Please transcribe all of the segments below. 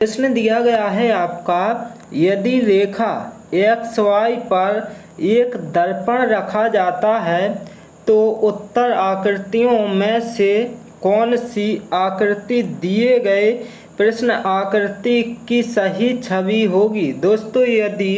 प्रश्न दिया गया है आपका, यदि रेखा एक्स वाई पर एक दर्पण रखा जाता है तो उत्तर आकृतियों में से कौन सी आकृति दिए गए प्रश्न आकृति की सही छवि होगी। दोस्तों यदि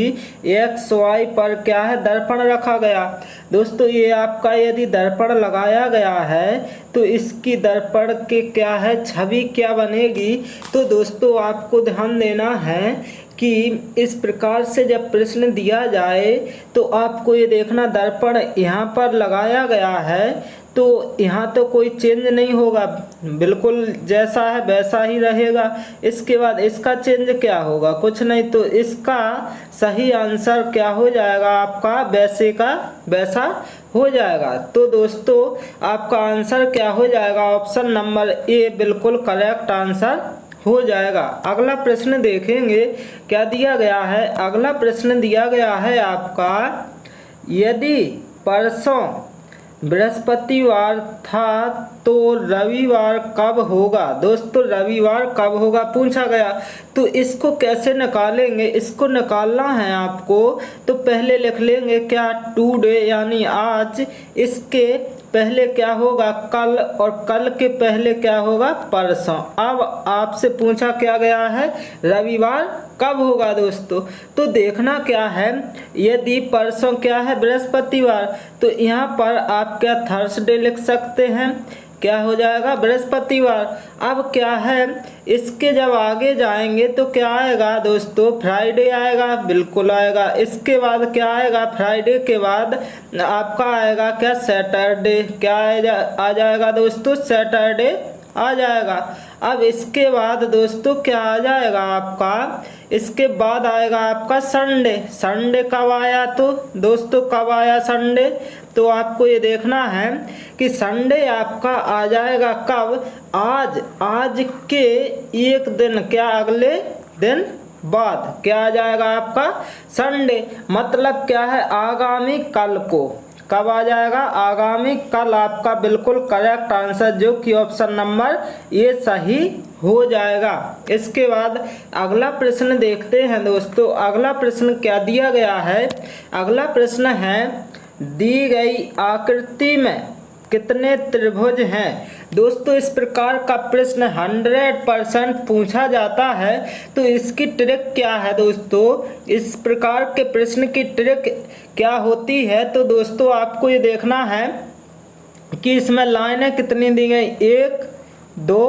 एक्स वाई पर क्या है दर्पण रखा गया, दोस्तों ये आपका यदि दर्पण लगाया गया है तो इसकी दर्पण के क्या है छवि क्या बनेगी। तो दोस्तों आपको ध्यान देना है कि इस प्रकार से जब प्रश्न दिया जाए तो आपको ये देखना दर्पण यहाँ पर लगाया गया है तो यहाँ तो कोई चेंज नहीं होगा, बिल्कुल जैसा है वैसा ही रहेगा। इसके बाद इसका चेंज क्या होगा, कुछ नहीं, तो इसका सही आंसर क्या हो जाएगा आपका वैसे का वैसा हो जाएगा। तो दोस्तों आपका आंसर क्या हो जाएगा, ऑप्शन नंबर ए बिल्कुल करेक्ट आंसर हो जाएगा। अगला प्रश्न देखेंगे क्या दिया गया है। अगला प्रश्न दिया गया है आपका, यदि परसों बृहस्पतिवार था तो रविवार कब होगा। दोस्तों रविवार कब होगा पूछा गया, तो इसको कैसे निकालेंगे, इसको निकालना है आपको तो पहले लिख लेंगे क्या टुडे यानी आज, इसके पहले क्या होगा कल और कल के पहले क्या होगा परसों। अब आपसे पूछा क्या गया है रविवार कब होगा दोस्तों, तो देखना क्या है, यदि परसों क्या है बृहस्पतिवार तो यहाँ पर आप क्या थर्सडे लिख सकते हैं, क्या हो जाएगा बृहस्पतिवार। अब क्या है इसके जब आगे जाएंगे तो क्या आएगा दोस्तों फ्राइडे आएगा, बिल्कुल आएगा। इसके बाद क्या आएगा फ्राइडे के बाद आपका आएगा क्या सैटरडे, क्या आ जाएगा दोस्तों सैटरडे आ जाएगा। अब इसके बाद दोस्तों क्या आ जाएगा आपका, इसके बाद आएगा आपका संडे। संडे कब आया तो दोस्तों कब आया संडे, तो आपको ये देखना है कि संडे आपका आ जाएगा कब, आज के एक दिन क्या अगले दिन बाद क्या आ जाएगा आपका संडे, मतलब क्या है आगामी कल को, कब आ जाएगा आगामी कल। आपका बिल्कुल करेक्ट आंसर जो कि ऑप्शन नंबर ये सही हो जाएगा। इसके बाद अगला प्रश्न देखते हैं दोस्तों। अगला प्रश्न क्या दिया गया है, अगला प्रश्न है दी गई आकृति में कितने त्रिभुज हैं। दोस्तों इस प्रकार का प्रश्न 100% पूछा जाता है तो इसकी ट्रिक क्या है दोस्तों, इस प्रकार के प्रश्न की ट्रिक क्या होती है, तो दोस्तों आपको ये देखना है कि इसमें लाइनें कितनी दी गई 1 2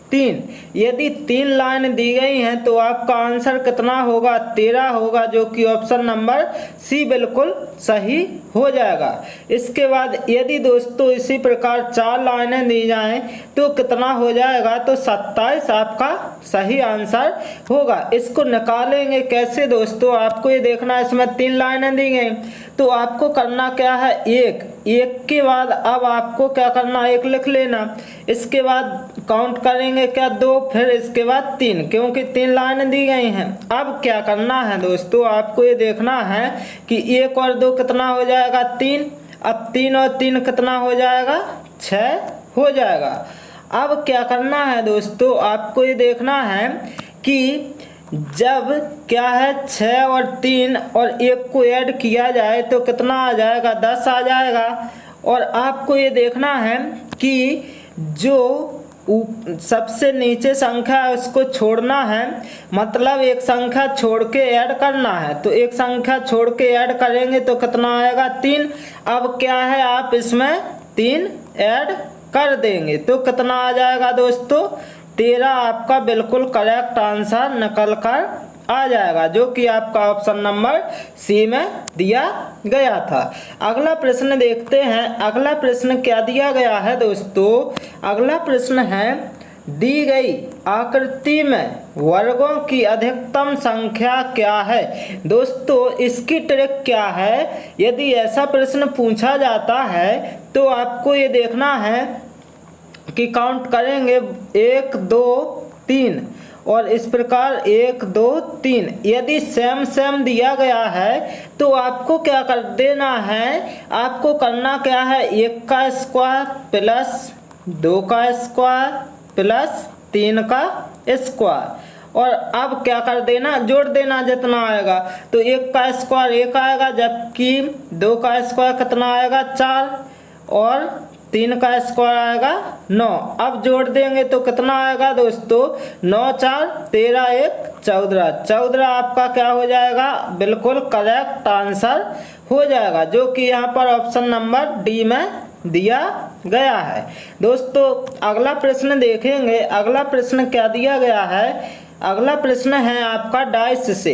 3, यदि 3 लाइन दी गई हैं तो आपका आंसर कितना होगा 13 होगा, जो कि ऑप्शन नंबर सी बिल्कुल सही हो जाएगा। इसके बाद यदि दोस्तों इसी प्रकार 4 लाइनें दी जाएं तो कितना हो जाएगा, तो 27 आपका सही आंसर होगा। इसको निकालेंगे कैसे दोस्तों, आपको ये देखना है इसमें 3 लाइनें दी गई तो आपको करना क्या है एक के बाद अब आपको क्या करना 1 लिख लेना, इसके बाद काउंट करेंगे क्या 2, फिर इसके बाद 3, क्योंकि 3 लाइन दी गई हैं। अब क्या करना है दोस्तों, आपको ये देखना है कि 1 और 2 कितना हो जाएगा 3, अब 3 और 3 कितना हो जाएगा 6 हो जाएगा। अब क्या करना है दोस्तों, आपको ये देखना है कि जब क्या है 6 और 3 और 1 को ऐड किया जाए तो कितना आ जाएगा 10 आ जाएगा। और आपको ये देखना है कि जो सबसे नीचे संख्या है उसको छोड़ना है, मतलब एक संख्या छोड़ के ऐड करना है, तो एक संख्या छोड़ के ऐड करेंगे तो कितना आएगा 3। अब क्या है आप इसमें 3 ऐड कर देंगे तो कितना आ जाएगा दोस्तों 13, आपका बिल्कुल करेक्ट आंसर निकल कर आ जाएगा, जो कि आपका ऑप्शन नंबर सी में दिया गया था। अगला प्रश्न देखते हैं। अगला प्रश्न क्या दिया गया है दोस्तों, अगला प्रश्न है दी गई आकृति में वर्गों की अधिकतम संख्या क्या है। दोस्तों इसकी ट्रिक क्या है, यदि ऐसा प्रश्न पूछा जाता है तो आपको ये देखना है कि काउंट करेंगे 1 2 3 और इस प्रकार 1 2 3, यदि सेम दिया गया है तो आपको क्या कर देना है, आपको करना क्या है 1 का स्क्वायर प्लस 2 का स्क्वायर प्लस 3 का स्क्वायर और अब क्या कर देना, जोड़ देना जितना आएगा। तो 1 का स्क्वायर 1 आएगा, जबकि 2 का स्क्वायर कितना आएगा 4, और 3 का स्क्वायर आएगा 9। अब जोड़ देंगे तो कितना आएगा दोस्तों, 9 4 13 1 14। 14 आपका क्या हो जाएगा, बिल्कुल करेक्ट आंसर हो जाएगा, जो कि यहाँ पर ऑप्शन नंबर डी में दिया गया है। दोस्तों अगला प्रश्न देखेंगे। अगला प्रश्न क्या दिया गया है, अगला प्रश्न है आपका डाइस से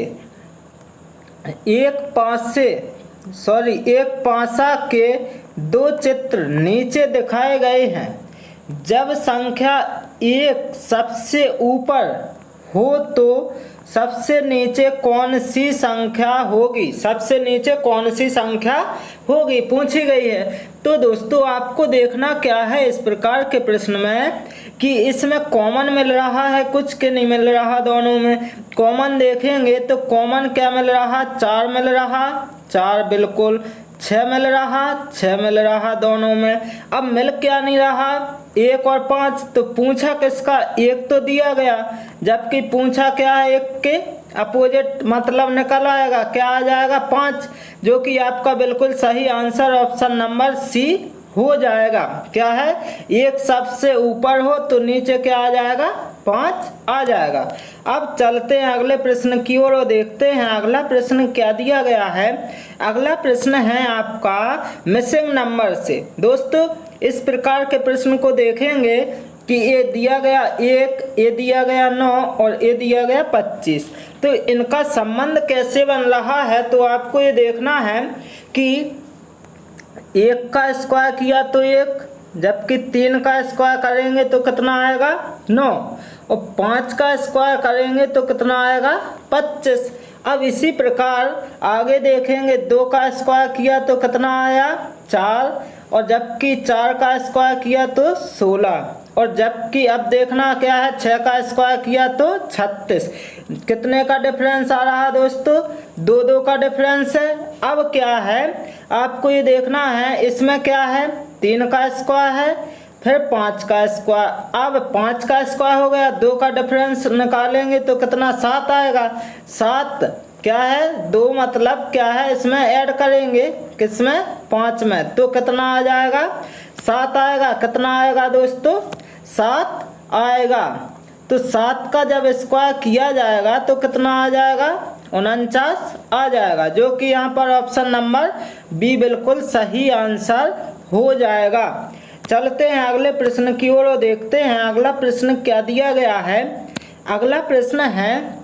एक पासा के 2 चित्र नीचे दिखाए गए हैं। जब संख्या 1 सबसे ऊपर हो तो सबसे नीचे कौन सी संख्या होगी, सबसे नीचे कौन सी संख्या होगी पूछी गई है। तो दोस्तों आपको देखना क्या है इस प्रकार के प्रश्न में कि इसमें कॉमन मिल रहा है कुछ के नहीं मिल रहा। दोनों में कॉमन देखेंगे तो कॉमन क्या मिल रहा, 4 मिल रहा, 4 बिल्कुल, 6 मिल रहा, 6 मिल रहा दोनों में। अब मिल क्या नहीं रहा, 1 और 5। तो पूछा किसका, 1 तो दिया गया, जबकि पूछा क्या है, 1 के अपोजिट मतलब निकल आएगा, क्या आ जाएगा 5, जो कि आपका बिल्कुल सही आंसर ऑप्शन नंबर सी हो जाएगा। क्या है, 1 सबसे ऊपर हो तो नीचे क्या आ जाएगा, 5 आ जाएगा। अब चलते हैं अगले प्रश्न की ओर और देखते हैं अगला प्रश्न क्या दिया गया है। अगला प्रश्न है आपका मिसिंग नंबर से। दोस्तों इस प्रकार के प्रश्न को देखेंगे कि ये दिया गया 1, ये दिया गया 9 और ये दिया गया 25। तो इनका संबंध कैसे बन रहा है, तो आपको ये देखना है कि 1 का स्क्वायर किया तो 1, जबकि 3 का स्क्वायर करेंगे तो कितना आएगा 9, और 5 का स्क्वायर करेंगे तो कितना आएगा 25। अब इसी प्रकार आगे देखेंगे, 2 का स्क्वायर किया तो कितना आया 4, और जबकि 4 का स्क्वायर किया तो 16, और जबकि अब देखना क्या है, 6 का स्क्वायर किया तो 36। कितने का डिफरेंस आ रहा है दोस्तों, 2 का डिफरेंस है। अब क्या है आपको ये देखना है, इसमें क्या है 3 का स्क्वायर है, फिर 5 का स्क्वायर। अब 5 का स्क्वायर हो गया, 2 का डिफरेंस निकालेंगे तो कितना 7 आएगा। 7 क्या है 2 मतलब क्या है, इसमें ऐड करेंगे किसमें 5 में, तो कितना आ जाएगा 7 आएगा। कितना आएगा दोस्तों 7 आएगा। तो 7 का जब स्क्वायर किया जाएगा तो कितना आ जाएगा 49 आ जाएगा, जो कि यहाँ पर ऑप्शन नंबर बी बिल्कुल सही आंसर हो जाएगा। चलते हैं अगले प्रश्न की ओर और देखते हैं अगला प्रश्न क्या दिया गया है। अगला प्रश्न है,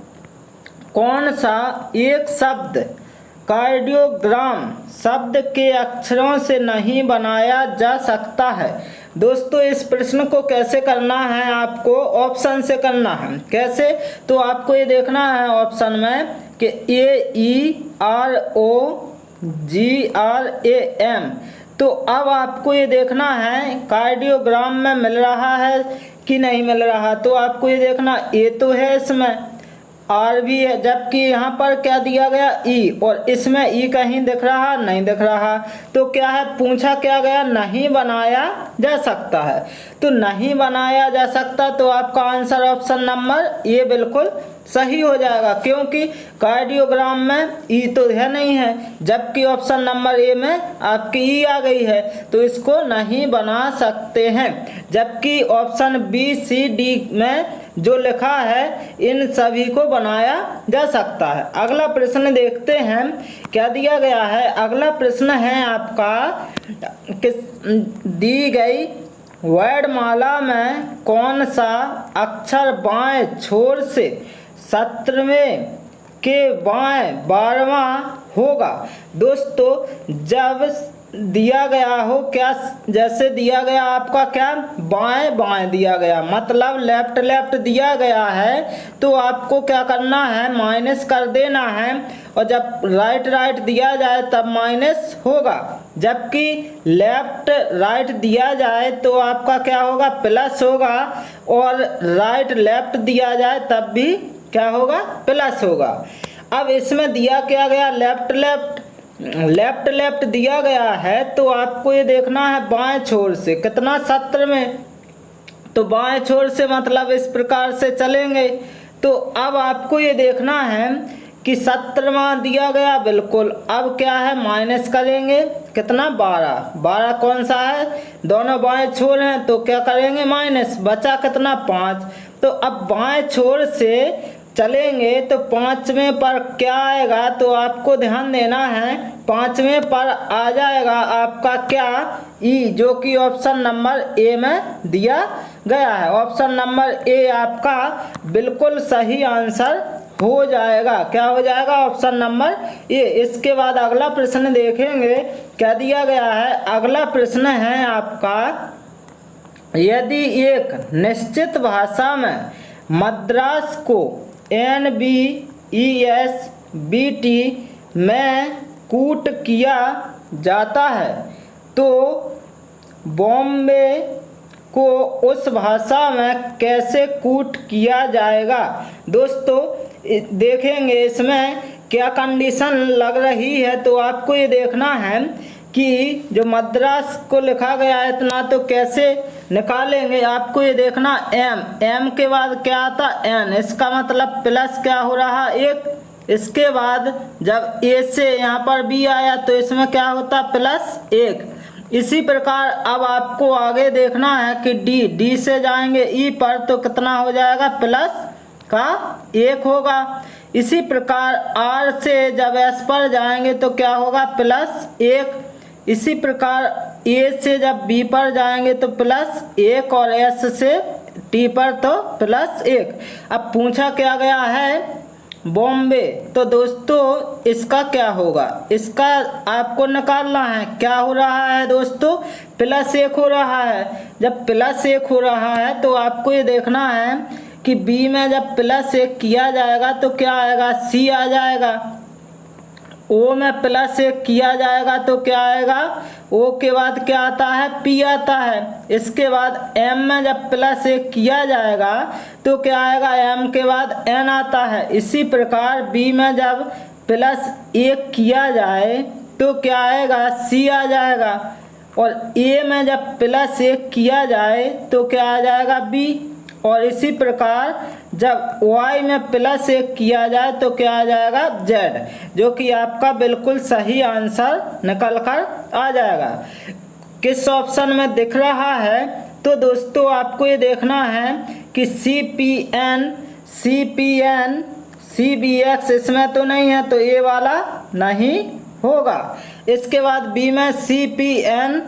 कौन सा एक शब्द कार्डियोग्राम शब्द के अक्षरों से नहीं बनाया जा सकता है। दोस्तों इस प्रश्न को कैसे करना है, आपको ऑप्शन से करना है। कैसे, तो आपको ये देखना है ऑप्शन में कि AEROGRAM। तो अब आपको ये देखना है कार्डियोग्राम में मिल रहा है कि नहीं मिल रहा। तो आपको ये देखना, ए तो है, इसमें आर भी है, जबकि यहाँ पर क्या दिया गया ई, और इसमें ई कहीं दिख रहा नहीं दिख रहा। तो क्या है, पूछा क्या गया, नहीं बनाया जा सकता है। तो नहीं बनाया जा सकता, तो आपका आंसर ऑप्शन नंबर ए बिल्कुल सही हो जाएगा, क्योंकि कार्डियोग्राम में ई तो है नहीं है, जबकि ऑप्शन नंबर ए में आपकी ई आ गई है, तो इसको नहीं बना सकते हैं। जबकि ऑप्शन बी सी डी में जो लिखा है इन सभी को बनाया जा सकता है। अगला प्रश्न देखते हैं क्या दिया गया है। अगला प्रश्न है आपका, दी गई वर्णमाला में कौन सा अक्षर बाएं छोर से 17वें के बाएं 12वां होगा। दोस्तों जब दिया गया हो, क्या जैसे दिया गया आपका क्या बाएं बाएं दिया गया, मतलब लेफ्ट लेफ्ट दिया गया है, तो आपको क्या करना है माइनस कर देना है, और जब राइट राइट दिया जाए तब माइनस होगा। जबकि लेफ्ट राइट दिया जाए तो आपका क्या होगा प्लस होगा, और राइट लेफ्ट दिया जाए तब भी क्या होगा प्लस होगा। अब इसमें दिया क्या गया लेफ्ट लेफ्ट, लेफ्ट लेफ्ट दिया गया है, तो आपको ये देखना है बाएं छोर से कितना 17 में, तो बाएं छोर से मतलब इस प्रकार से चलेंगे तो अब आपको ये देखना है कि 17वां दिया गया बिल्कुल। अब क्या है, माइनस करेंगे कितना, 12 कौन सा है, दोनों बाएं छोर हैं तो क्या करेंगे माइनस, बचा कितना 5। तो अब बाएं छोर से चलेंगे तो 5वें पर क्या आएगा, तो आपको ध्यान देना है 5वें पर आ जाएगा आपका क्या, ई, जो कि ऑप्शन नंबर ए में दिया गया है। ऑप्शन नंबर ए आपका बिल्कुल सही आंसर हो जाएगा। क्या हो जाएगा, ऑप्शन नंबर ए। इसके बाद अगला प्रश्न देखेंगे क्या दिया गया है। अगला प्रश्न है आपका, यदि एक निश्चित भाषा में मद्रास को NBESBT में कूट किया जाता है तो बॉम्बे को उस भाषा में कैसे कूट किया जाएगा। दोस्तों देखेंगे इसमें क्या कंडीशन लग रही है, तो आपको ये देखना है कि जो मद्रास को लिखा गया है इतना, तो कैसे निकालेंगे आपको ये देखना, एम के बाद क्या आता, एन, इसका मतलब प्लस क्या हो रहा, 1। इसके बाद जब ए से यहाँ पर बी आया तो इसमें क्या होता, प्लस 1। इसी प्रकार अब आपको आगे देखना है कि डी से जाएंगे ई पर तो कितना हो जाएगा, प्लस का 1 होगा। इसी प्रकार आर से जब एस पर जाएंगे तो क्या होगा, प्लस 1। इसी प्रकार ए से जब बी पर जाएंगे तो प्लस 1 और एस से टी पर तो प्लस 1। अब पूछा क्या गया है बॉम्बे, तो दोस्तों इसका क्या होगा, इसका आपको निकालना है। क्या हो रहा है दोस्तों, प्लस 1 हो रहा है। जब प्लस 1 हो रहा है तो आपको ये देखना है कि बी में जब प्लस 1 किया जाएगा तो क्या आएगा, सी आ जाएगा। ओ में प्लस 1 किया जाएगा तो क्या आएगा, ओ के बाद क्या आता है, पी आता है। इसके बाद एम में जब प्लस 1 किया जाएगा तो क्या आएगा, एम के बाद एन आता है। इसी प्रकार बी में जब प्लस 1 किया जाए तो क्या आएगा, सी आ जाएगा। और ए में जब प्लस 1 किया जाए तो क्या आ जाएगा, बी। और इसी प्रकार जब y में प्लस 1 किया जाए तो क्या आ जाएगा, z, जो कि आपका बिल्कुल सही आंसर निकल कर आ जाएगा। किस ऑप्शन में दिख रहा है, तो दोस्तों आपको ये देखना है कि CPN, CPN, CBX इसमें तो नहीं है तो ये वाला नहीं होगा। इसके बाद बी में CPN,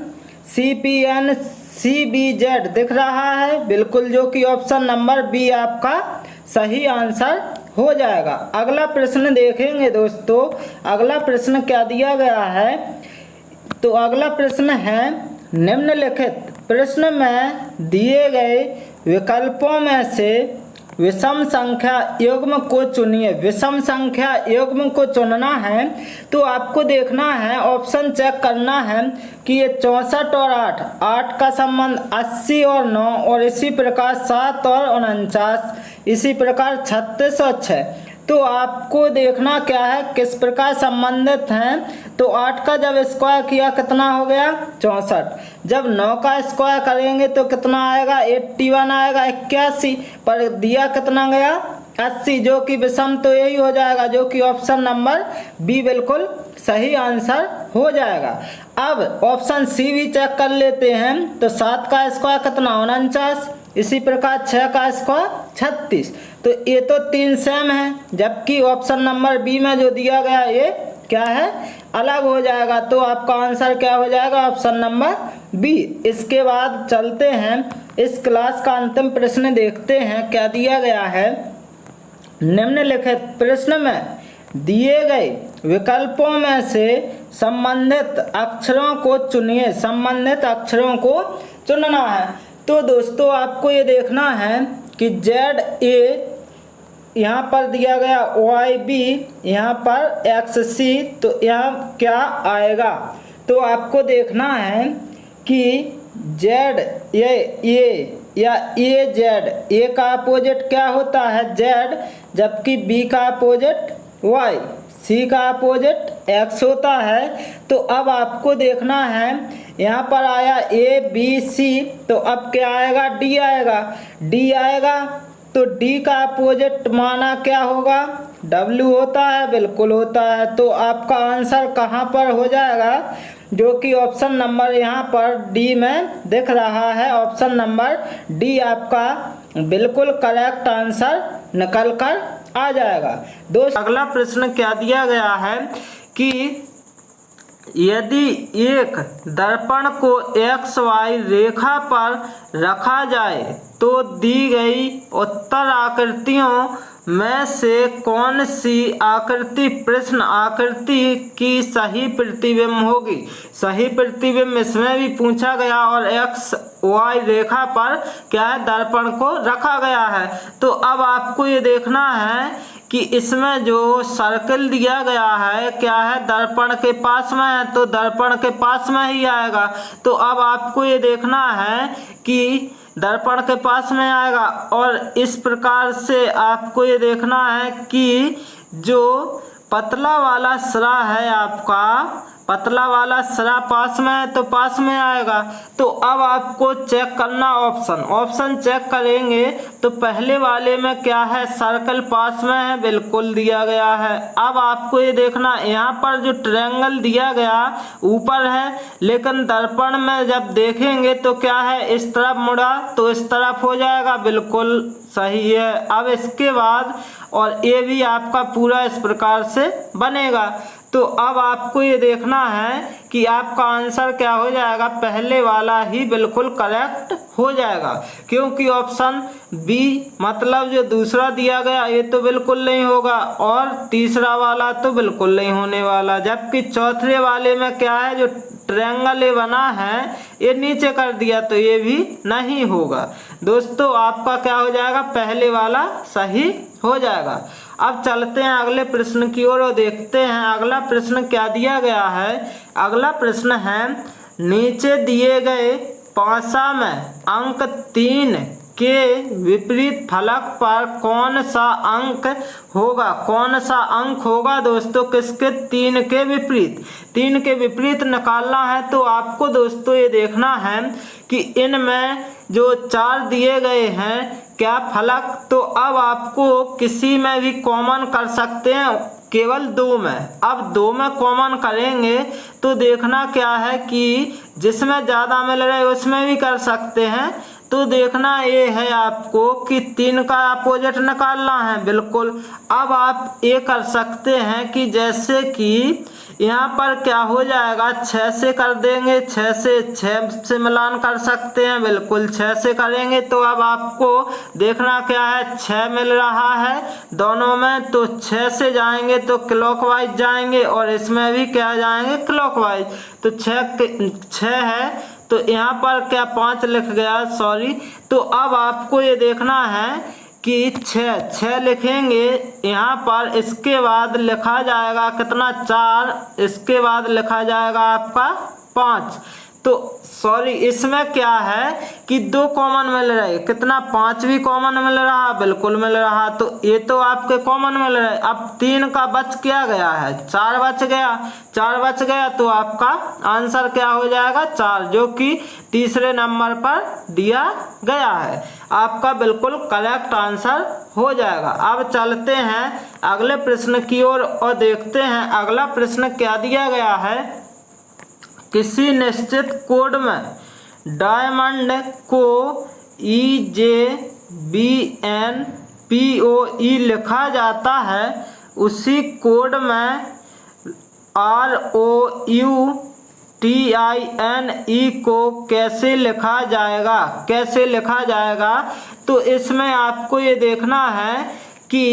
CPN, CBZ दिख रहा है बिल्कुल, जो कि ऑप्शन नंबर बी आपका सही आंसर हो जाएगा। अगला प्रश्न देखेंगे दोस्तों, अगला प्रश्न क्या दिया गया है, तो अगला प्रश्न है, निम्नलिखित प्रश्न में दिए गए विकल्पों में से विषम संख्या युग्म को चुनिए। विषम संख्या युग्म को चुनना है तो आपको देखना है, ऑप्शन चेक करना है कि ये 64 और 8 का संबंध 80 और 9, और इसी प्रकार 7 और 49, इसी प्रकार 36 और 6। तो आपको देखना क्या है, किस प्रकार संबंधित हैं। तो 8 का जब स्क्वायर किया कितना हो गया, 64। जब 9 का स्क्वायर करेंगे तो कितना आएगा, 81 आएगा, 81 पर दिया कितना गया, 80, जो कि विषम तो यही हो जाएगा, जो कि ऑप्शन नंबर बी बिल्कुल सही आंसर हो जाएगा। अब ऑप्शन सी भी चेक कर लेते हैं। तो 7 का स्क्वायर कितना, 49, इसी प्रकार 6 का स्क्वायर 36। तो ये तो 3 सेम है, जबकि ऑप्शन नंबर बी में जो दिया गया ये क्या है, अलग हो जाएगा। तो आपका आंसर क्या हो जाएगा, ऑप्शन नंबर बी। इसके बाद चलते हैं, इस क्लास का अंतिम प्रश्न देखते हैं क्या दिया गया है। निम्नलिखित प्रश्न में दिए गए विकल्पों में से संबंधित अक्षरों को चुनिए। संबंधित अक्षरों को चुनना है। तो दोस्तों आपको ये देखना है कि ZA यहाँ पर दिया गया, YB यहाँ पर XC, तो यहाँ क्या आएगा। तो आपको देखना है कि Z ये या AZ, A का अपोजिट क्या होता है, Z, जबकि B का अपोजिट Y, C का अपोजिट X होता है। तो अब आपको देखना है, यहाँ पर आया A B C, तो अब क्या आएगा, D आएगा। D आएगा तो डी का अपोजिट माना क्या होगा, डब्ल्यू होता है, बिल्कुल होता है। तो आपका आंसर कहाँ पर हो जाएगा, जो कि ऑप्शन नंबर यहाँ पर डी में दिख रहा है, ऑप्शन नंबर डी आपका बिल्कुल करेक्ट आंसर निकल कर आ जाएगा। दोस्तों अगला प्रश्न क्या दिया गया है कि यदि एक दर्पण को एक्स वाई रेखा पर रखा जाए तो दी गई उत्तर आकृतियों में से कौन सी आकृति प्रश्न आकृति की सही प्रतिबिंब होगी। सही प्रतिबिंब इसमें भी पूछा गया और एक्स वाई रेखा पर क्या है, दर्पण को रखा गया है। तो अब आपको ये देखना है कि इसमें जो सर्कल दिया गया है क्या है, दर्पण के पास में है, तो दर्पण के पास में ही आएगा। तो अब आपको ये देखना है कि दर्पण के पास में आएगा और इस प्रकार से आपको ये देखना है कि जो पतला वाला सिरा है आपका, पतला वाला सिरा पास में है तो पास में आएगा। तो अब आपको चेक करना ऑप्शन चेक करेंगे तो पहले वाले में क्या है, सर्कल पास में है, बिल्कुल दिया गया है। अब आपको ये देखना यहाँ पर जो ट्रायंगल दिया गया ऊपर है, लेकिन दर्पण में जब देखेंगे तो क्या है, इस तरफ मुड़ा तो इस तरफ हो जाएगा, बिल्कुल सही है। अब इसके बाद और ये भी आपका पूरा इस प्रकार से बनेगा। तो अब आपको ये देखना है कि आपका आंसर क्या हो जाएगा, पहले वाला ही बिल्कुल करेक्ट हो जाएगा, क्योंकि ऑप्शन बी मतलब जो दूसरा दिया गया ये तो बिल्कुल नहीं होगा और तीसरा वाला तो बिल्कुल नहीं होने वाला। जबकि चौथे वाले में क्या है, जो ट्रायंगल ये बना है ये नीचे कर दिया तो ये भी नहीं होगा। दोस्तों आपका क्या हो जाएगा, पहले वाला सही हो जाएगा। अब चलते हैं अगले प्रश्न की ओर और देखते हैं अगला प्रश्न क्या दिया गया है। अगला प्रश्न है, नीचे दिए गए पासा में अंक 3 के विपरीत फलक पर कौन सा अंक होगा, कौन सा अंक होगा दोस्तों, किसके, 3 के विपरीत। 3 के विपरीत निकालना है तो आपको दोस्तों ये देखना है कि इनमें जो 4 दिए गए हैं क्या फलक, तो अब आपको किसी में भी कॉमन कर सकते हैं, केवल 2 में। अब 2 में कॉमन करेंगे तो देखना क्या है कि जिसमें ज़्यादा मिल रहा है उसमें भी कर सकते हैं। तो देखना ये है आपको कि 3 का अपोजिट निकालना है, बिल्कुल। अब आप ये कर सकते हैं कि जैसे कि यहाँ पर क्या हो जाएगा, 6 से कर देंगे, 6 से मिलान कर सकते हैं, बिल्कुल 6 से करेंगे। तो अब आपको देखना क्या है, 6 मिल रहा है दोनों में, तो 6 से जाएंगे तो क्लॉकवाइज जाएंगे और इसमें भी क्या जाएंगे, क्लॉकवाइज। तो 6 है तो यहाँ पर क्या 5 लिख गया, सॉरी। तो अब आपको ये देखना है कि 6 लिखेंगे यहाँ पर, इसके बाद लिखा जाएगा कितना, 4, इसके बाद लिखा जाएगा आपका 5। तो सॉरी इसमें क्या है कि 2 कॉमन मिल रहे, कितना, 5 भी कॉमन मिल रहा, बिल्कुल मिल रहा। तो ये तो आपके कॉमन मिल रहे। अब 3 का बच क्या गया है, 4 बच गया, 4 बच गया तो आपका आंसर क्या हो जाएगा, 4, जो कि तीसरे नंबर पर दिया गया है। आपका बिल्कुल करेक्ट आंसर हो जाएगा। अब चलते हैं अगले प्रश्न की ओर और देखते हैं अगला प्रश्न क्या दिया गया है। किसी निश्चित कोड में डायमंड को EJBNPOE लिखा जाता है, उसी कोड में ROUTINE को कैसे लिखा जाएगा, कैसे लिखा जाएगा। तो इसमें आपको ये देखना है कि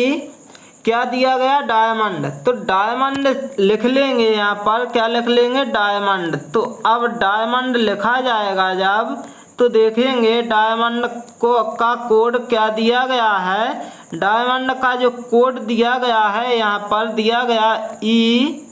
क्या दिया गया, डायमंड। तो डायमंड लिख लेंगे, यहाँ पर क्या लिख लेंगे, डायमंड। तो अब डायमंड लिखा जाएगा जब, तो देखेंगे डायमंड का कोड क्या दिया गया है। डायमंड का जो कोड दिया गया है यहाँ पर दिया गया EJBNPOE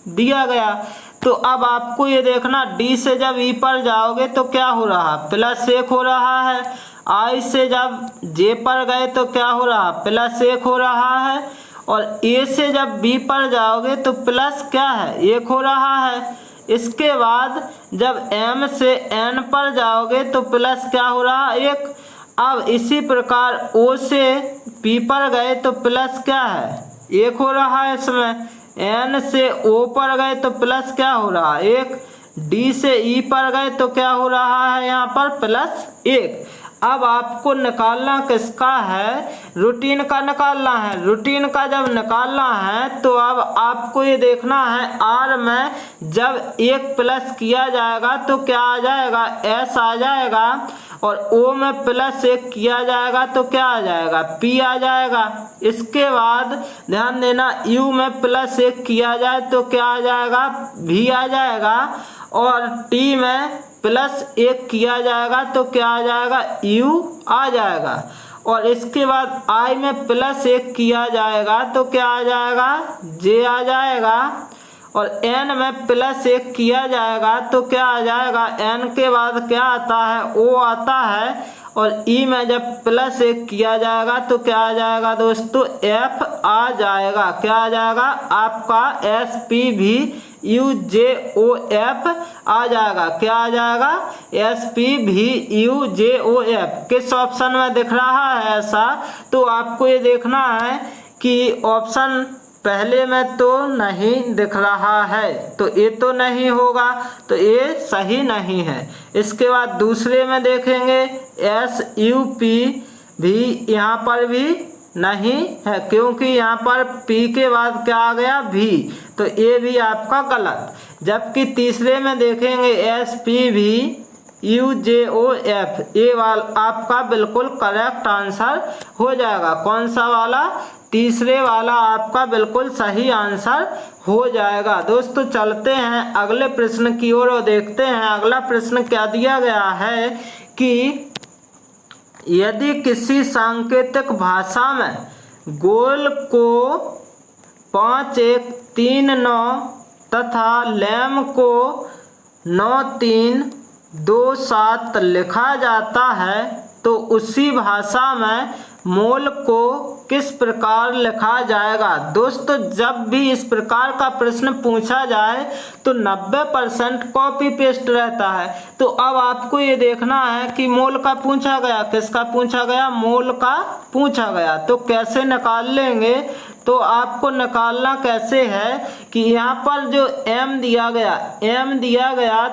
दिया गया। तो अब आपको ये देखना, डी से जब ई पर जाओगे तो क्या हो रहा, +1 हो रहा है। आई से जब जे पर गए तो क्या हो रहा, +1 हो रहा है। और ए से जब बी पर जाओगे तो प्लस क्या है, 1 हो रहा है। इसके बाद जब m से n पर जाओगे तो प्लस क्या हो रहा है 1। अब इसी प्रकार O से P पर गए तो प्लस क्या है 1 हो रहा है इसमें। N से O पर गए तो प्लस क्या हो रहा है 1। D से E पर गए तो क्या हो रहा है यहाँ पर प्लस 1। अब आपको निकालना किसका है, रूटीन का निकालना है। रूटीन का जब निकालना है तो अब आपको ये देखना है R में जब 1 प्लस किया जाएगा तो क्या आ जाएगा S आ जाएगा, और O में प्लस 1 किया जाएगा तो क्या आ जाएगा P आ जाएगा। इसके बाद ध्यान देना U में प्लस 1 किया जाए तो क्या आ जाएगा V आ जाएगा, और T में प्लस 1 किया जाएगा तो क्या आ जाएगा U आ जाएगा। और इसके बाद I में प्लस 1 किया जाएगा तो क्या आ जाएगा J आ जाएगा, और N में प्लस 1 किया जाएगा तो क्या आ जाएगा N के बाद क्या आता है O आता है, और E में जब प्लस 1 किया जाएगा तो क्या आ जाएगा दोस्तों F आ जाएगा। क्या आ जाएगा आपका SPVUJOF आ जाएगा। क्या आ जाएगा SPVUJOF। किस ऑप्शन में दिख रहा है ऐसा, तो आपको ये देखना है कि ऑप्शन पहले में तो नहीं दिख रहा है, तो ये तो नहीं होगा, तो ये सही नहीं है। इसके बाद दूसरे में देखेंगे SUP भी यहाँ पर भी नहीं है, क्योंकि यहाँ पर P के बाद क्या आ गया V, तो ये भी आपका गलत। जबकि तीसरे में देखेंगे SPVUJOF, ये वाला आपका बिल्कुल करेक्ट आंसर हो जाएगा। कौन सा वाला, तीसरे वाला आपका बिल्कुल सही आंसर हो जाएगा। दोस्तों चलते हैं अगले प्रश्न की ओर और देखते हैं अगला प्रश्न क्या दिया गया है कि यदि किसी सांकेतिक भाषा में गोल को 5139 तथा लैम को 9327 लिखा जाता है तो उसी भाषा में मोल को किस प्रकार लिखा जाएगा। दोस्तों जब भी इस प्रकार का प्रश्न पूछा जाए तो 90% कॉपी पेस्ट रहता है। तो अब आपको ये देखना है कि मोल का पूछा गया, किसका पूछा गया, मोल का पूछा गया, तो कैसे निकाल लेंगे। तो आपको निकालना कैसे है कि यहाँ पर जो m दिया गया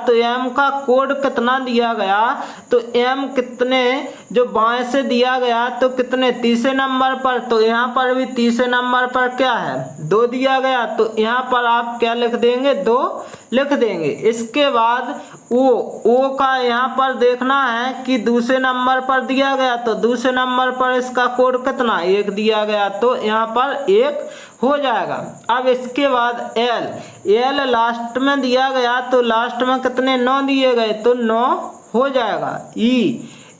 तो m का कोड कितना दिया गया, तो m कितने जो बाएं से दिया गया तो कितने तीसरे नंबर पर, तो यहाँ पर भी तीसरे नंबर पर क्या है 2 दिया गया, तो यहाँ पर आप क्या लिख देंगे 2 लिख देंगे। इसके बाद ओ का यहाँ पर देखना है कि दूसरे नंबर पर दिया गया, तो दूसरे नंबर पर इसका कोड कितना 1 दिया गया, तो यहाँ पर 1 हो जाएगा। अब इसके बाद एल लास्ट में दिया गया तो लास्ट में कितने 9 दिए गए, तो 9 हो जाएगा।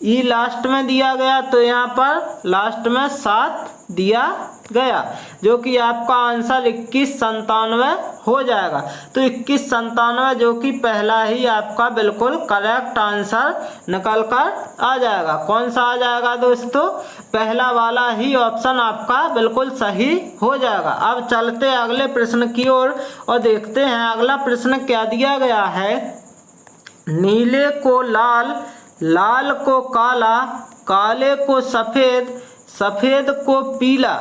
ई लास्ट में दिया गया तो यहाँ पर लास्ट में 7 दिया गया, जो कि आपका आंसर 2197 हो जाएगा। तो 2197 जो कि पहला ही आपका बिल्कुल करेक्ट आंसर निकल कर आ जाएगा। कौन सा आ जाएगा दोस्तों, पहला वाला ही ऑप्शन आपका बिल्कुल सही हो जाएगा। अब चलते हैं अगले प्रश्न की ओर और देखते हैं अगला प्रश्न क्या दिया गया है। नीले को लाल, लाल को काला, काले को सफ़ेद, सफ़ेद को पीला,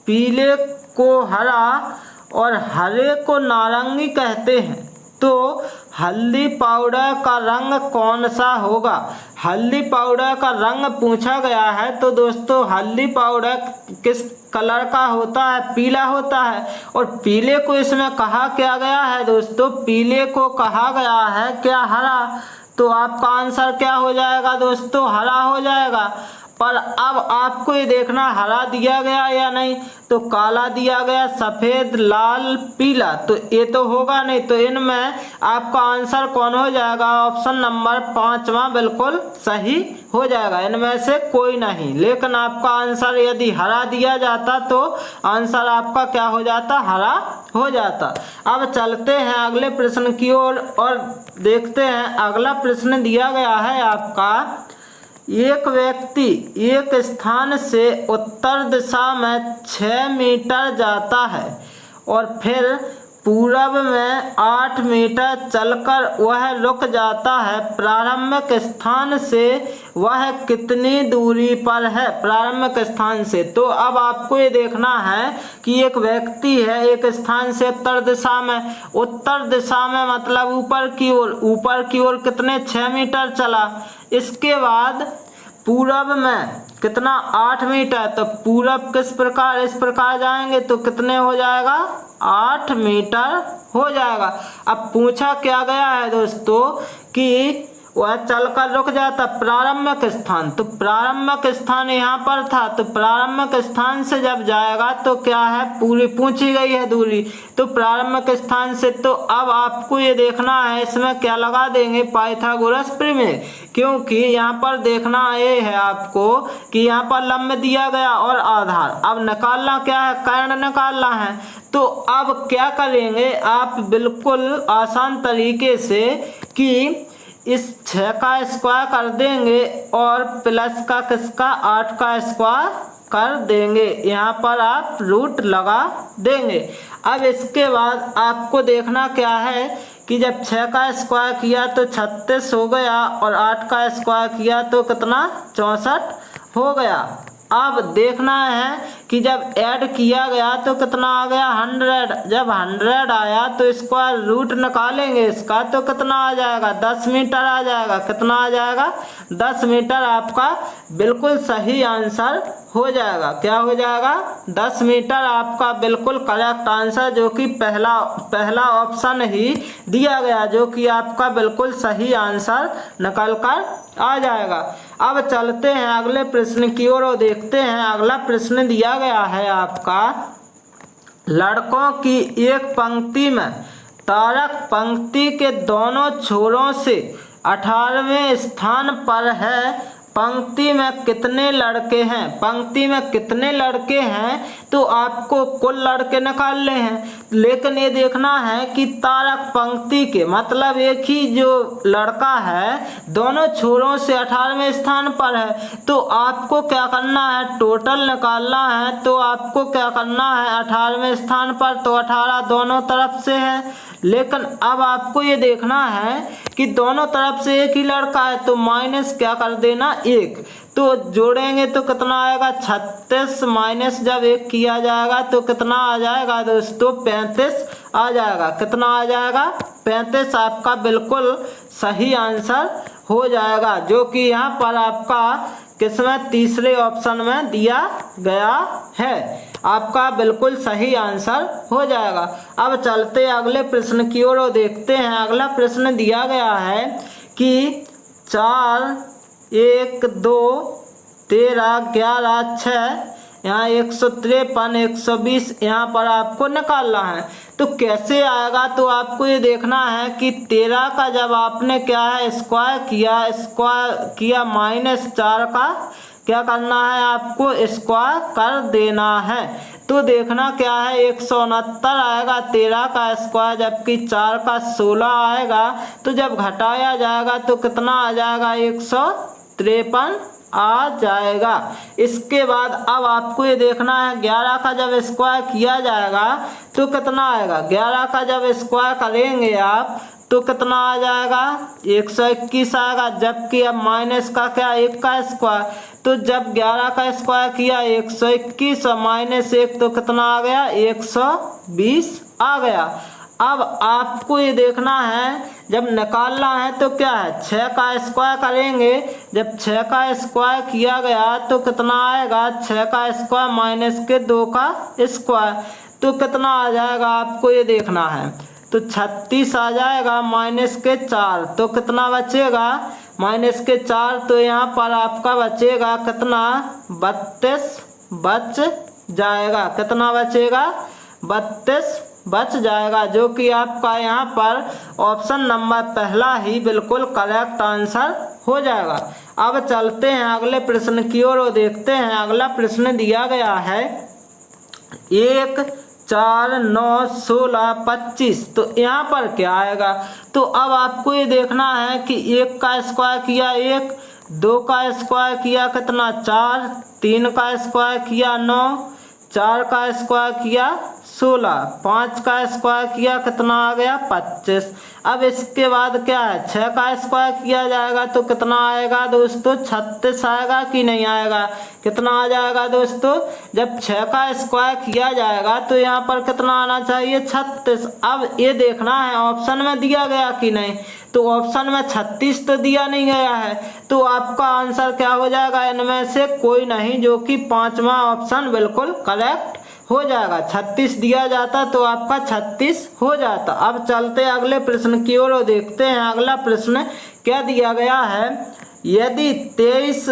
पीले को हरा और हरे को नारंगी कहते हैं, तो हल्दी पाउडर का रंग कौन सा होगा। हल्दी पाउडर का रंग पूछा गया है, तो दोस्तों हल्दी पाउडर किस कलर का होता है, पीला होता है, और पीले को इसमें कहा क्या गया है दोस्तों, पीले को कहा गया है क्या हरा, तो आपका आंसर क्या हो जाएगा दोस्तों हरा हो जाएगा। पर अब आपको ये देखना हरा दिया गया या नहीं, तो काला दिया गया, सफ़ेद, लाल, पीला, तो ये तो होगा नहीं, तो इनमें आपका आंसर कौन हो जाएगा, ऑप्शन नंबर 5वां बिल्कुल सही हो जाएगा, इनमें से कोई नहीं। लेकिन आपका आंसर यदि हरा दिया जाता तो आंसर आपका क्या हो जाता, हरा हो जाता। अब चलते हैं अगले प्रश्न की ओर और देखते हैं अगला प्रश्न दिया गया है आपका। एक व्यक्ति एक स्थान से उत्तर दिशा में 6 मीटर जाता है और फिर पूरब में 8 मीटर चलकर वह रुक जाता है, प्रारंभिक स्थान से वह कितनी दूरी पर है प्रारंभिक स्थान से। तो अब आपको ये देखना है कि एक व्यक्ति है एक स्थान से उत्तर दिशा में मतलब ऊपर की ओर कितने 6 मीटर चला। इसके बाद पूरब में कितना 8 मीटर, तो पूरब किस प्रकार इस प्रकार जाएंगे तो कितने हो जाएगा 8 मीटर हो जाएगा। अब पूछा क्या गया है दोस्तों कि वह चलकर रुक जाता प्रारंभिक स्थान, तो प्रारंभिक स्थान यहाँ पर था, तो प्रारंभिक स्थान से जब जाएगा तो क्या है पूरी पूछी गई है दूरी, तो प्रारंभिक स्थान से। तो अब आपको ये देखना है इसमें क्या लगा देंगे पाइथागोरस प्रमेय, क्योंकि यहाँ पर देखना ये है आपको कि यहाँ पर लंब दिया गया और आधार। अब निकालना क्या है कर्ण निकालना है। तो अब क्या करेंगे आप बिल्कुल आसान तरीके से कि इस 6 का स्क्वायर कर देंगे और प्लस का किसका 8 का स्क्वायर कर देंगे, यहाँ पर आप रूट लगा देंगे। अब इसके बाद आपको देखना क्या है कि जब 6 का स्क्वायर किया तो 36 हो गया और 8 का स्क्वायर किया तो कितना 64 हो गया। अब देखना है कि जब ऐड किया गया तो कितना आ गया 100, जब 100 आया तो स्क्वायर रूट निकालेंगे इसका तो कितना आ जाएगा 10 मीटर आ जाएगा। कितना आ जाएगा 10 मीटर आपका बिल्कुल सही आंसर हो जाएगा। क्या हो जाएगा 10 मीटर आपका बिल्कुल करेक्ट आंसर, जो कि पहला ऑप्शन ही दिया गया जो कि आपका बिल्कुल सही आंसर निकल कर आ जाएगा। अब चलते हैं अगले प्रश्न की ओर और देखते हैं। अगला प्रश्न दिया गया है आपका लड़कों की एक पंक्ति में तारक पंक्ति के दोनों छोरों से 18वें स्थान पर है। पंक्ति में कितने लड़के हैं, पंक्ति में कितने लड़के हैं तो आपको कुल लड़के निकालने हैं। लेकिन ये देखना है कि तारक पंक्ति के मतलब एक ही जो लड़का है दोनों छोरों से 18वें स्थान पर है, तो आपको क्या करना है टोटल निकालना है। तो आपको क्या करना है 18वें स्थान पर तो 18 दोनों तरफ से है, लेकिन अब आपको ये देखना है कि दोनों तरफ से एक ही लड़का है तो माइनस क्या कर देना 1, तो जोड़ेंगे तो कितना आएगा 36 माइनस जब 1 किया जाएगा तो कितना आ जाएगा दोस्तों 35 आ जाएगा। कितना आ जाएगा 35 आपका बिल्कुल सही आंसर हो जाएगा, जो कि यहाँ पर आपका किसमें तीसरे ऑप्शन में दिया गया है। आपका बिल्कुल सही आंसर हो जाएगा। अब चलते अगले प्रश्न की ओर और देखते हैं। अगला प्रश्न दिया गया है कि 4 1 2 13 11 6 यहाँ 153 120 यहाँ पर आपको निकालना है। तो कैसे आएगा तो आपको ये देखना है कि 13 का जब आपने क्या है स्क्वायर किया -4 का क्या करना है आपको स्क्वायर कर देना है। तो देखना क्या है 169 आएगा 13 का स्क्वायर, जबकि 4 का 16 आएगा। तो जब घटाया जाएगा तो कितना आ जाएगा 153 आ जाएगा। इसके बाद अब आपको ये देखना है 11 का जब स्क्वायर किया जाएगा तो कितना आएगा। 11 का जब स्क्वायर करेंगे आप तो कितना आ जाएगा 121 आएगा, जबकि अब माइनस का क्या 1 का स्क्वायर, तो जब 11 का स्क्वायर किया 121 और -1 तो कितना आ गया 120 आ गया। अब आपको ये देखना है जब निकालना है तो क्या है 6 का स्क्वायर करेंगे। जब 6 का स्क्वायर किया गया तो कितना आएगा 6 का स्क्वायर -2 का स्क्वायर, तो कितना आ जाएगा आपको ये देखना है। तो 36 आ जाएगा -4, तो कितना बचेगा -4, तो यहाँ पर आपका बचेगा कितना 32 बच जाएगा। कितना बचेगा 32 बच जाएगा, जो कि आपका यहाँ पर ऑप्शन नंबर पहला ही बिल्कुल करेक्ट आंसर हो जाएगा। अब चलते हैं अगले प्रश्न की ओर और देखते हैं। अगला प्रश्न दिया गया है 1 4 9 16 25, तो यहाँ पर क्या आएगा। तो अब आपको ये देखना है कि 1 का स्क्वायर किया 1, 2 का स्क्वायर किया कितना 4, 3 का स्क्वायर किया 9, 4 का स्क्वायर किया 16, 5 का स्क्वायर किया कितना आ गया 25। अब इसके बाद क्या है 6 का स्क्वायर किया जाएगा तो कितना आएगा दोस्तों 36 आएगा कि नहीं आएगा, कितना आ जाएगा दोस्तों, जब 6 का स्क्वायर किया जाएगा तो यहाँ पर कितना आना चाहिए 36। अब ये देखना है ऑप्शन में दिया गया कि नहीं, तो ऑप्शन में 36 तो दिया नहीं गया है, तो आपका आंसर क्या हो जाएगा, इनमें से कोई नहीं, जो कि 5वां ऑप्शन बिल्कुल करेक्ट हो जाएगा। 36 दिया जाता तो आपका 36 हो जाता। अब चलते अगले प्रश्न की ओर और देखते हैं अगला प्रश्न क्या दिया गया है। यदि 23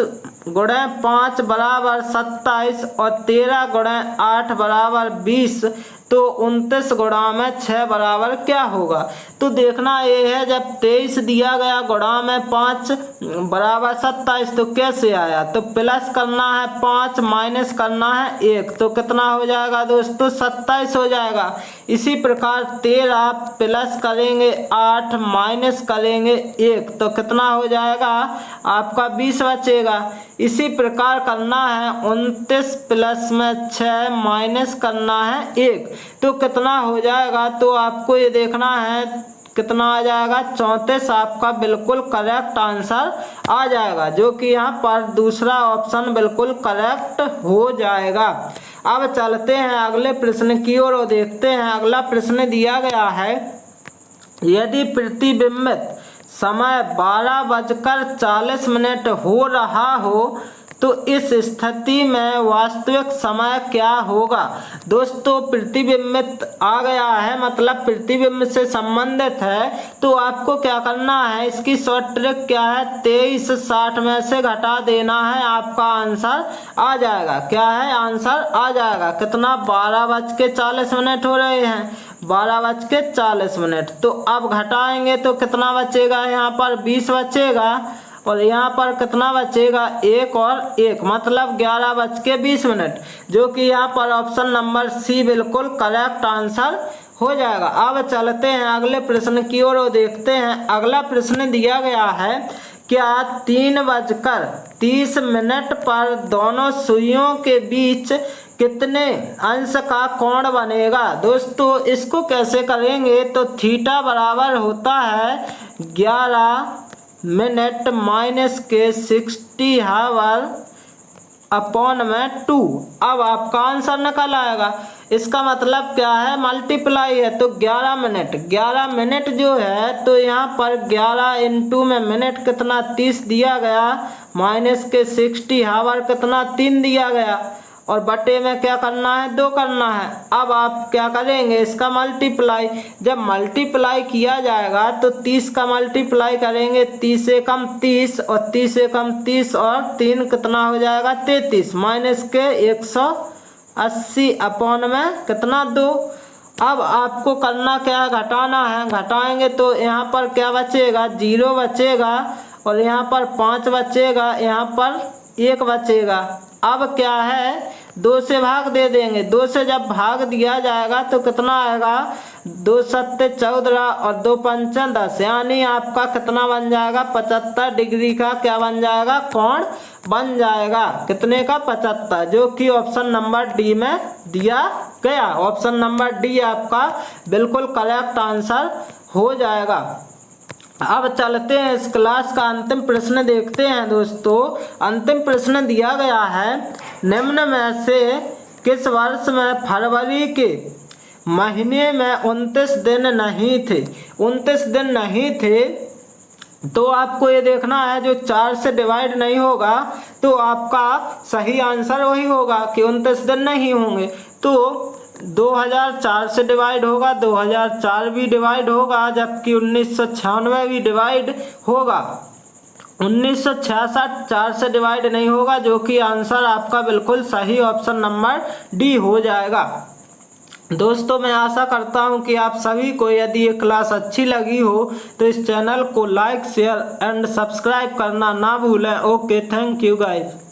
गुणे 5 बराबर 27 और 13 गुणे 8 बराबर 20 तो 29 गुणा में 6 बराबर क्या होगा। तो देखना ये है जब 23 दिया गया गुणा में 5 बराबर 27 तो कैसे आया, तो प्लस करना है 5 माइनस करना है 1 तो कितना हो जाएगा दोस्तों 27 हो जाएगा। इसी प्रकार 13 प्लस करेंगे 8 माइनस करेंगे 1 तो कितना हो जाएगा आपका 20 बचेगा। इसी प्रकार करना है 29 प्लस में 6 माइनस करना है 1 तो कितना हो जाएगा, तो आपको ये देखना है कितना आ जाएगा 34 आपका बिल्कुल करेक्ट आंसर आ जाएगा, जो कि यहाँ पर दूसरा ऑप्शन बिल्कुल करेक्ट हो जाएगा। अब चलते हैं अगले प्रश्न की ओर और देखते हैं अगला प्रश्न दिया गया है। यदि प्रतिबिंबित समय 12:40 हो रहा हो तो इस स्थिति में वास्तविक समय क्या होगा। दोस्तों प्रतिबिंबित आ गया है मतलब प्रतिबिंब से संबंधित है, तो आपको क्या करना है, इसकी शॉर्ट ट्रिक क्या है 23 60 में से घटा देना है, आपका आंसर आ जाएगा। क्या है आंसर आ जाएगा कितना 12:40 हो रहे हैं 12:40, तो अब घटाएंगे तो कितना बचेगा, यहाँ पर 20 बचेगा और यहाँ पर कितना बचेगा 1 और 1 मतलब 11:20, जो कि यहाँ पर ऑप्शन नंबर सी बिल्कुल करेक्ट आंसर हो जाएगा। अब चलते हैं अगले प्रश्न की ओर और देखते हैं अगला प्रश्न दिया गया है। क्या 3:30 पर दोनों सुइयों के बीच कितने अंश का कोण बनेगा। दोस्तों इसको कैसे करेंगे, तो थीटा बराबर होता है 11 मिनट माइनस के 60 हावर अपॉन में 2। अब आपका आंसर निकल आएगा। इसका मतलब क्या है मल्टीप्लाई है, तो 11 मिनट जो है तो यहाँ पर 11 इंटू में मिनट कितना 30 दिया गया माइनस के 60 हावर कितना 3 दिया गया और बटे में क्या करना है 2 करना है। अब आप क्या करेंगे इसका मल्टीप्लाई, जब मल्टीप्लाई किया जाएगा तो 30 का मल्टीप्लाई करेंगे 30 से कम 30 और 30 से कम 30 और 3 कितना हो जाएगा 33 माइनस के 180 अपॉन में कितना 2। अब आपको करना क्या है घटाना है, घटाएंगे तो यहाँ पर क्या बचेगा 0 बचेगा और यहाँ पर 5 बचेगा, यहाँ पर 1 बचेगा। अब क्या है 2 से भाग दे देंगे, 2 से जब भाग दिया जाएगा तो कितना आएगा 2 7 14 और 2 5 10, यानी आपका कितना बन जाएगा 75 डिग्री का क्या बन जाएगा कोण बन जाएगा, कितने का 75, जो कि ऑप्शन नंबर डी में दिया गया। ऑप्शन नंबर डी आपका बिल्कुल करेक्ट आंसर हो जाएगा। अब चलते हैं इस क्लास का अंतिम प्रश्न देखते हैं। दोस्तों अंतिम प्रश्न दिया गया है, निम्न में से किस वर्ष में फरवरी के महीने में 29 दिन नहीं थे। 29 दिन नहीं थे तो आपको ये देखना है जो 4 से डिवाइड नहीं होगा तो आपका सही आंसर वही होगा कि 29 दिन नहीं होंगे। तो 2004 से डिवाइड होगा, 2004 भी डिवाइड होगा, जबकि 1996 भी डिवाइड होगा। 1966 4 से डिवाइड नहीं होगा, जो कि आंसर आपका बिल्कुल सही ऑप्शन नंबर डी हो जाएगा। दोस्तों मैं आशा करता हूं कि आप सभी को यदि ये क्लास अच्छी लगी हो तो इस चैनल को लाइक शेयर एंड सब्सक्राइब करना ना भूलें। Okay, thank you guys.